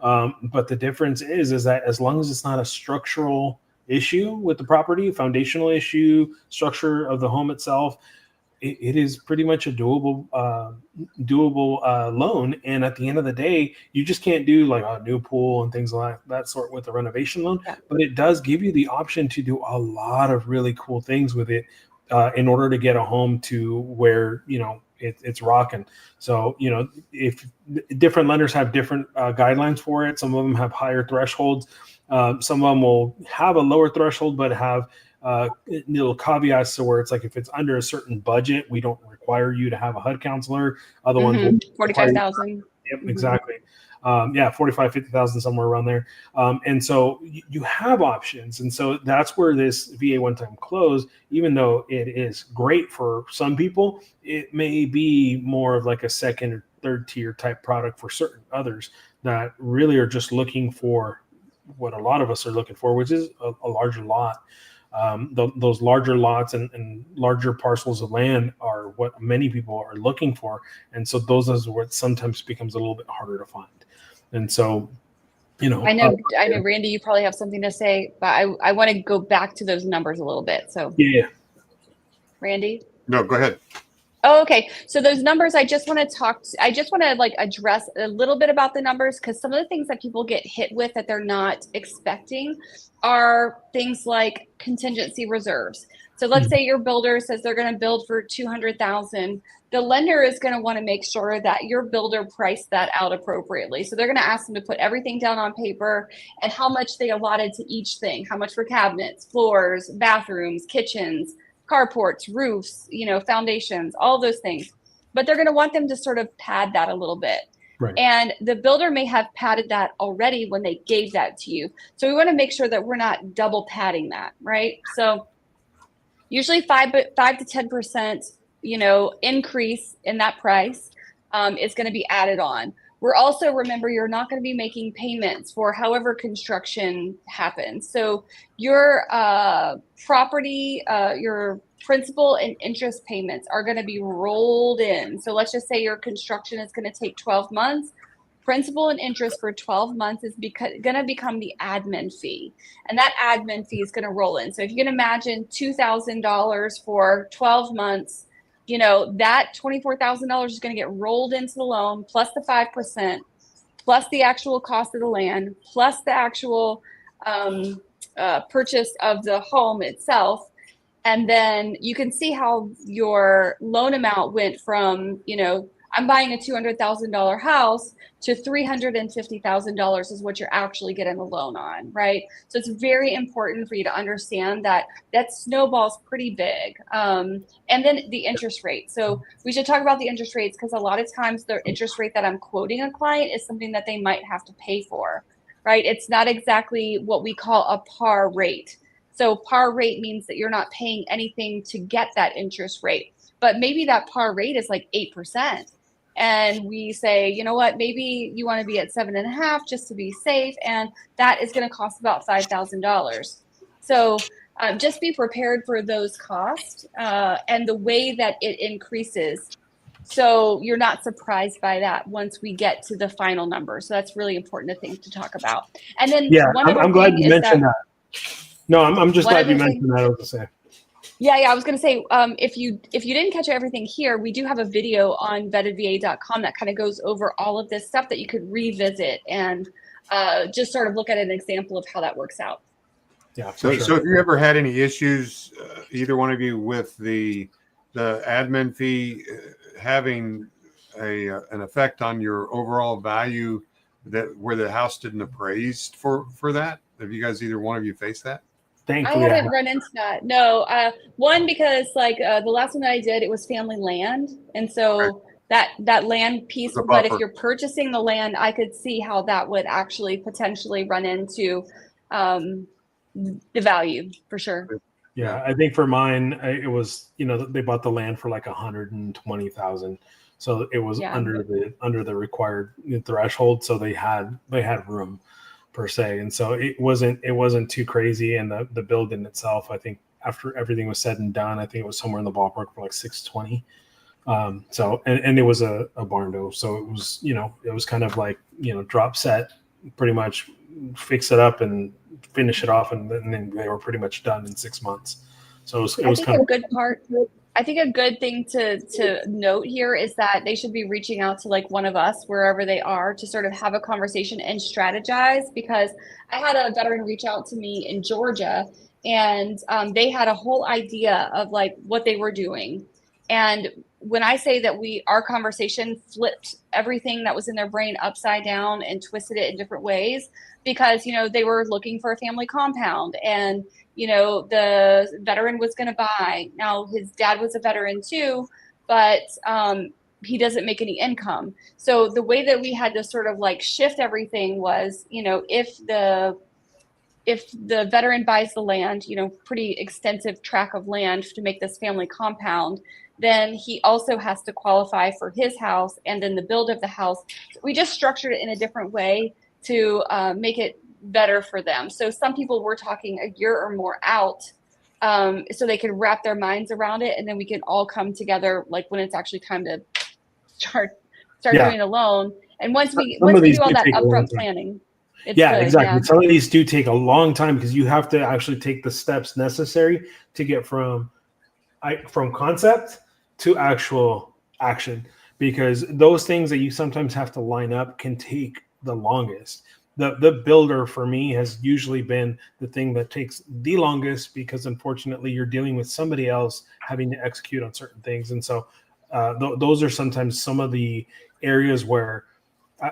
but the difference is that as long as it's not a structural issue with the property, foundational issue, structure of the home itself, it is pretty much a doable loan. And at the end of the day, you just can't do like a new pool and things like that sort with a renovation loan. Yeah. But it does give you the option to do a lot of really cool things with it in order to get a home to where it's rocking. So, you know, if different lenders have different guidelines for it, some of them have higher thresholds. Some of them will have a lower threshold, but have little caveats to where it's like if it's under a certain budget, we don't require you to have a HUD counselor. Other ones will 45,000. Yep, exactly. 45, 50,000, somewhere around there. And so you have options. And so that's where this VA one-time close, even though it is great for some people, it may be more of like a second or third tier type product for certain others that really are just looking for what a lot of us are looking for, which is a larger lot. Those larger lots and larger parcels of land are what many people are looking for. And so those is what sometimes becomes a little bit harder to find. And so, you know, I know, Randy, you probably have something to say, but I want to go back to those numbers a little bit. So yeah. Randy? No, go ahead. Oh, okay. So those numbers, I just want to like address a little bit about the numbers, because some of the things that people get hit with that they're not expecting are things like contingency reserves. So let's say your builder says they're going to build for 200,000. The lender is going to want to make sure that your builder priced that out appropriately. So they're going to ask them to put everything down on paper and how much they allotted to each thing, how much for cabinets, floors, bathrooms, kitchens, carports, roofs, you know, foundations, all those things. But they're going to want them to sort of pad that a little bit. Right. And the builder may have padded that already when they gave that to you. So we want to make sure that we're not double padding that, right? So usually 5 to 10%, you know, increase in that price is going to be added on. We're also, remember, you're not going to be making payments for however construction happens. So your property, your principal and interest payments are going to be rolled in. So let's just say your construction is going to take 12 months. Principal and interest for 12 months is going to become the admin fee. And that admin fee is going to roll in. So if you can imagine $2,000 for 12 months, you know, that $24,000 is going to get rolled into the loan, plus the 5%, plus the actual cost of the land, plus the actual purchase of the home itself. And then you can see how your loan amount went from, you know, I'm buying a $200,000 house to $350,000 is what you're actually getting a loan on, right? So it's very important for you to understand that that snowball's pretty big. And then the interest rate. So we should talk about the interest rates, because a lot of times the interest rate that I'm quoting a client is something that they might have to pay for, right? It's not exactly what we call a par rate. So par rate means that you're not paying anything to get that interest rate, but maybe that par rate is like 8%. And we say, you know what, maybe you want to be at 7.5 just to be safe. And that is going to cost about $5,000. So just be prepared for those costs and the way that it increases. So you're not surprised by that once we get to the final number. So that's really important thing to talk about. And then I'm glad you mentioned that. No, I'm just glad you mentioned that. I was going to say. Yeah, I was going to say, if you didn't catch everything here, we do have a video on vettedva.com that kind of goes over all of this stuff that you could revisit and just sort of look at an example of how that works out. Yeah. So if you ever had any issues, either one of you, with the admin fee having an effect on your overall value, that where the house didn't appraise for that, have you guys, either one of you, faced that? Thankfully, I haven't run into that. No, one, because like the last one that I did, it was family land, and so that land piece. But if you're purchasing the land, I could see how that would actually potentially run into the value for sure. Yeah, I think for mine, it was, you know, they bought the land for like 120,000, so it was under the required threshold. So they had room, per se, and so it wasn't too crazy. And the building itself, I think after everything was said and done, I think it was somewhere in the ballpark for like 620. So and it was a barn door, so it was, you know, it was kind of like, you know, drop set, pretty much fix it up and finish it off, and then they were pretty much done in 6 months. So it was kind of a good part. I think a good thing to note here is that they should be reaching out to like one of us wherever they are to sort of have a conversation and strategize, because I had a veteran reach out to me in Georgia, and they had a whole idea of like what they were doing. And when I say that our conversation flipped everything that was in their brain upside down and twisted it in different ways, because, they were looking for a family compound, and, the veteran was going to buy. Now, his dad was a veteran too, but he doesn't make any income. So the way that we had to sort of like shift everything was, if the veteran buys the land, pretty extensive tract of land to make this family compound, then he also has to qualify for his house and then the build of the house. We just structured it in a different way to make it better for them. So some people were talking a year or more out, so they could wrap their minds around it, and then we can all come together like when it's actually time to start doing a loan. And once we do all that upfront planning. It's good, exactly. Some of these do take a long time because you have to actually take the steps necessary to get from concept to actual action, because those things that you sometimes have to line up can take the longest. The builder for me has usually been the thing that takes the longest, because unfortunately you're dealing with somebody else having to execute on certain things. And so those are sometimes some of the areas where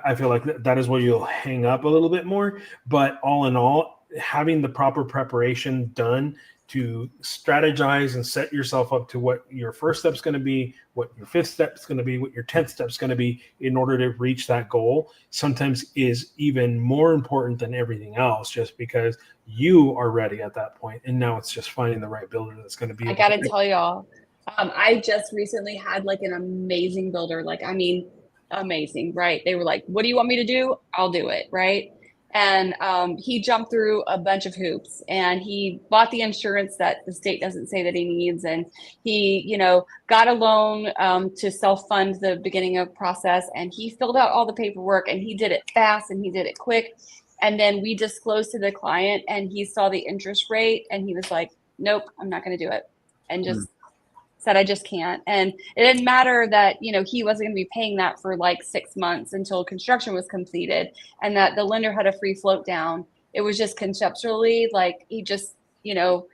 I feel like that is where you'll hang up a little bit more. But all in all, having the proper preparation done to strategize and set yourself up to what your first step is going to be, what your fifth step is going to be, what your 10th step is going to be in order to reach that goal, sometimes is even more important than everything else, just because you are ready at that point. And now it's just finding the right builder that's going to be. I got to tell y'all, I just recently had like an amazing builder. Amazing, right? They were like, what do you want me to do? I'll do it, right? And he jumped through a bunch of hoops, and he bought the insurance that the state doesn't say that he needs, and he got a loan to self-fund the beginning of process, and he filled out all the paperwork, and he did it fast and he did it quick. And then we disclosed to the client, and he saw the interest rate, and he was like, nope, I'm not going to do it, and just said, I just can't. And it didn't matter that, he wasn't going to be paying that for like 6 months until construction was completed, and that the lender had a free float down. It was just conceptually, like, he just, the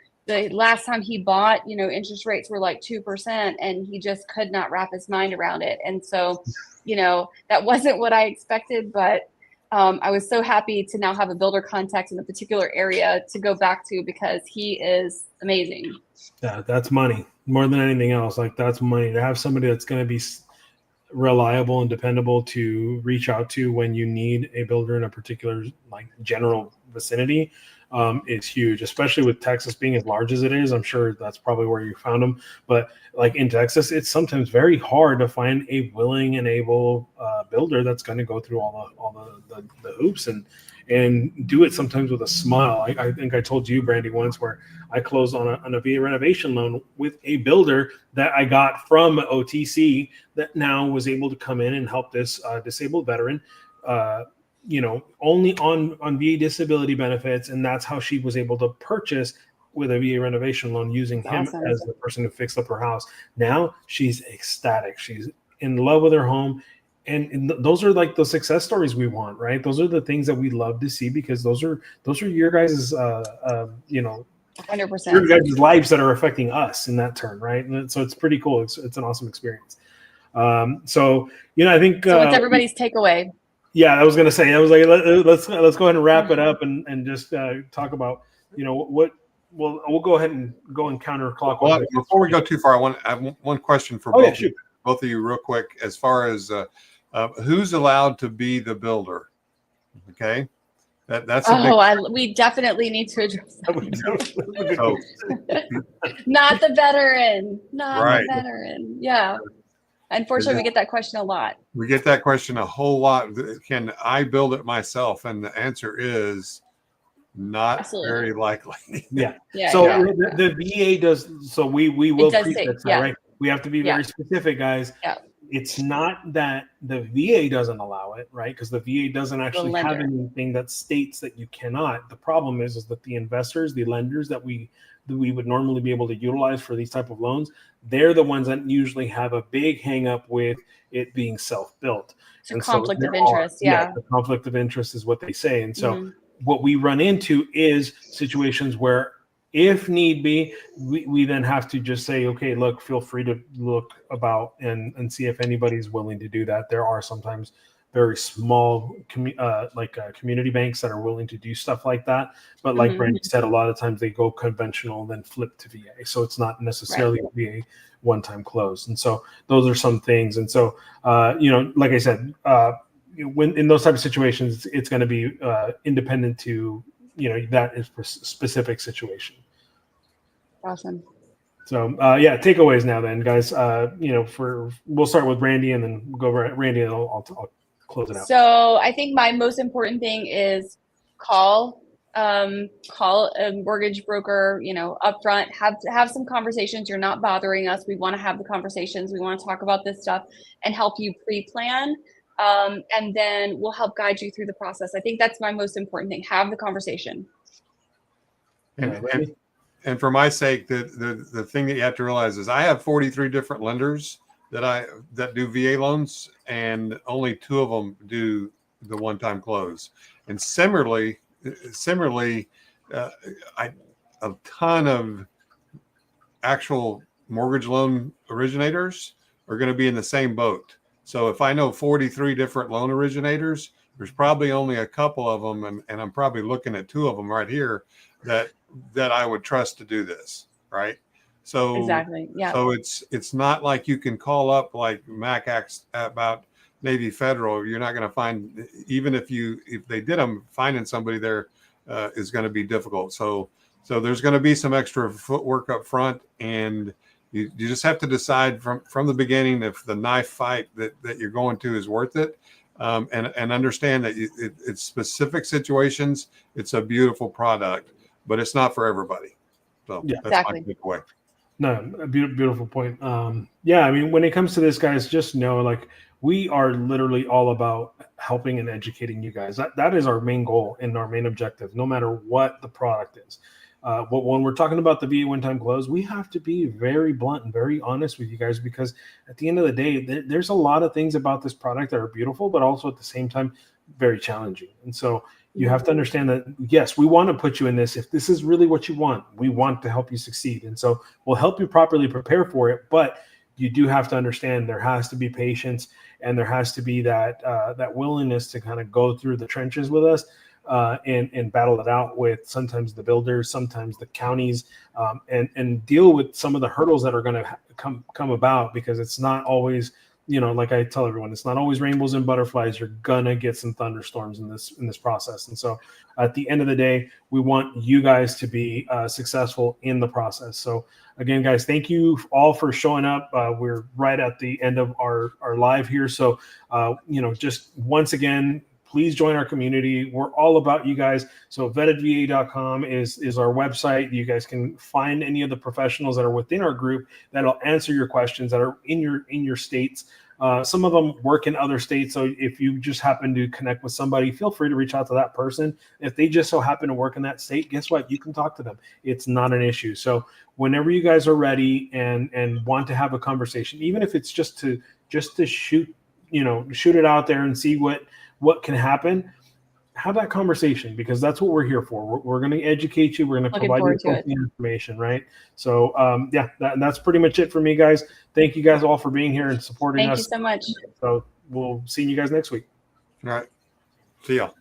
last time he bought, interest rates were like 2%, and he just could not wrap his mind around it. And so, that wasn't what I expected, but I was so happy to now have a builder contact in a particular area to go back to, because he is amazing. Yeah, that's money more than anything else. Like, that's money to have somebody that's going to be reliable and dependable to reach out to when you need a builder in a particular like general vicinity is huge, especially with Texas being as large as it is. I'm sure that's probably where you found them. But like in Texas, it's sometimes very hard to find a willing and able builder that's going to go through all the hoops and do it sometimes with a smile. I think I told you, Brandy, once where I closed on a VA renovation loan with a builder that I got from OTC that now was able to come in and help this disabled veteran, only on VA disability benefits. And that's how she was able to purchase with a VA renovation loan, using him as the person who fixed up her house. Now she's ecstatic. She's in love with her home. And those are like the success stories we want, right? Those are the things that we love to see, because those are your guys' 100%. your guys' lives that are affecting us in that turn, right? And so it's pretty cool. It's an awesome experience. I think. So what's everybody's takeaway? Yeah, I was gonna say. I was like, let's go ahead and wrap it up and just talk about what. Well, we'll go ahead and go and counterclockwise. Well, before we go too far, I have one question for both of you real quick, as far as who's allowed to be the builder. Okay, that's we definitely need to address that. Not the veteran, the veteran. Yeah, unfortunately, we get that question a lot. We get that question a whole lot. Can I build it myself? And the answer is not very likely. The VA does. So we will prefix that, right? We have to be very specific, guys. Yeah. It's not that the VA doesn't allow it, right? Because the VA doesn't actually have anything that states that you cannot. The problem is that the investors, the lenders that we would normally be able to utilize for these type of loans, they're the ones that usually have a big hang up with it being self-built. It's a conflict of interest. The conflict of interest is what they say. And so what we run into is situations where If need be, we then have to just say, okay, look, feel free to look about and see if anybody's willing to do that. There are sometimes very small community banks that are willing to do stuff like that. But like Brandy said, a lot of times they go conventional and then flip to VA. So it's not necessarily a VA one-time close. And so those are some things. And so, like I said, when in those type of situations, it's going to be independent to, that is specific situation. Awesome. So takeaways now then, guys. We'll start with Randy and then we'll go over at Randy and I'll close it out. So I think my most important thing is call a mortgage broker, upfront, have some conversations. You're not bothering us. We want to have the conversations. We want to talk about this stuff and help you pre-plan. And then we'll help guide you through the process. I think that's my most important thing. Have the conversation. And for my sake, the thing that you have to realize is I have 43 different lenders that do VA loans, and only 2 of them do the one-time close. And similarly, a ton of actual mortgage loan originators are going to be in the same boat. So if I know 43 different loan originators, there's probably only a couple of them, and I'm probably looking at 2 of them right here that I would trust to do this, right? So exactly, yeah. So it's not like you can call up like Mac acts about Navy Federal. You're not going to find, even if they did them, finding somebody there is going to be difficult. So there's going to be some extra footwork up front, and you just have to decide from the beginning if the knife fight that you're going to is worth it, and understand that it's specific situations. It's a beautiful product, but it's not for everybody. So that's exactly. my takeaway. No, a beautiful point. I mean, when it comes to this, guys, just know, like, we are literally all about helping and educating you guys. That is our main goal and our main objective, no matter what the product is. But when we're talking about the VA one-time close, we have to be very blunt and very honest with you guys, because at the end of the day, there's a lot of things about this product that are beautiful, but also at the same time, very challenging. And so you have to understand that, yes, we want to put you in this. If this is really what you want, we want to help you succeed. And so we'll help you properly prepare for it. But you do have to understand there has to be patience, and there has to be that willingness to kind of go through the trenches with us and battle it out with sometimes the builders, sometimes the counties, and deal with some of the hurdles that are going to come about, because it's not always, like I tell everyone, it's not always rainbows and butterflies. You're gonna get some thunderstorms in this process. And so at the end of the day, we want you guys to be successful in the process. So again, guys, thank you all for showing up. We're right at the end of our live here. So, just once again, please join our community. We're all about you guys. So vettedva.com is our website. You guys can find any of the professionals that are within our group that'll answer your questions that are in your states. Some of them work in other states. So if you just happen to connect with somebody, feel free to reach out to that person. If they just so happen to work in that state, guess what? You can talk to them. It's not an issue. So whenever you guys are ready and want to have a conversation, even if it's just to shoot it out there and see what can happen, have that conversation, because that's what we're here for. We're going to educate you. We're going to provide you with the information, right? So, that's pretty much it for me, guys. Thank you guys all for being here and supporting us. Thank you so much. So we'll see you guys next week. All right. See y'all.